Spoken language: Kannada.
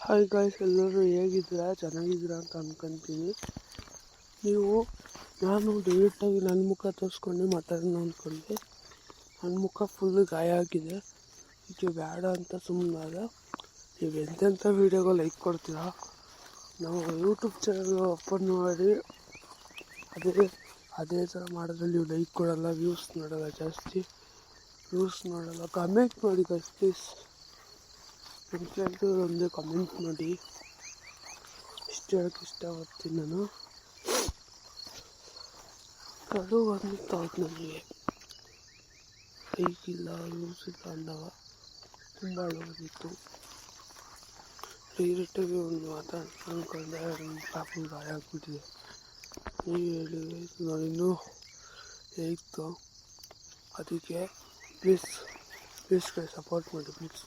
ಹಾಯ್ ಗಾಯ್ಸ್, ಎಲ್ಲರೂ ಹೇಗಿದ್ದೀರಾ? ಚೆನ್ನಾಗಿದ್ದೀರಾ ಅಂತ ಅಂದ್ಕೊತೀನಿ. ನಾನು ಡೈರೆಕ್ಟಾಗಿ ನನ್ನ ಮುಖ ತೋರಿಸ್ಕೊಂಡು ಮಾತಾಡೋಣ ಅಂದ್ಕೊಂಡೆ. ನನ್ನ ಮುಖ ಫುಲ್ಲು ಗಾಯ ಆಗಿದೆ. ಇದಕ್ಕೆ ಬೇಡ ಅಂತ ಸುಮ್ಮನಾದ. ನೀವು ಎಂತೆಂಥ ವೀಡಿಯೋಗೆ ಲೈಕ್ ಕೊಡ್ತೀರಾ? ನಾವು ಯೂಟ್ಯೂಬ್ ಚಾನಲ್ ಓಪನ್ ಮಾಡಿ ಅದೇ ಥರ ಮಾಡಿದ್ರೆ ನೀವು ಲೈಕ್ ಕೊಡೋಲ್ಲ, ವ್ಯೂಸ್ ನೋಡೋಲ್ಲ, ಜಾಸ್ತಿ ವ್ಯೂಸ್ ನೋಡೋಲ್ಲ. ಕಮೆಂಟ್ ಮಾಡಿ ಗೈಸ್ ಪ್ಲೀಸ್. ಎಂಟು ಒಂದೇ ಕಮೆಂಟ್ ಮಾಡಿ. ಇಷ್ಟು ಹೇಳೋಕ್ಕೆ ಇಷ್ಟಪಡ್ತೀನಿ ನಾನು. ಕಡು ಬಂದಿತ್ತು ನನಗೆ ಲೈಕ್ ಇಲ್ಲ, ವ್ಯೂಸ್ ಇಲ್ಲ ಅಂದಾಗ ತುಂಬ ಬಂದಿತ್ತು. ಡೈರೆಕ್ಟಾಗಿ ಒಂದು ಅಂದ್ಕೊಂಡೆ, ಪಾಪು ಗಾಯ ಆಗ್ಬಿಟ್ಟಿದೆ. ನೀವು ಹೇಳಿ ನಾನಿನ್ನೂ ಹೇಗಿತ್ತು, ಅದಕ್ಕೆ ಪ್ಲೀಸ್ ಸಪೋರ್ಟ್ ಮಾಡಿ ಪ್ಲೀಸ್.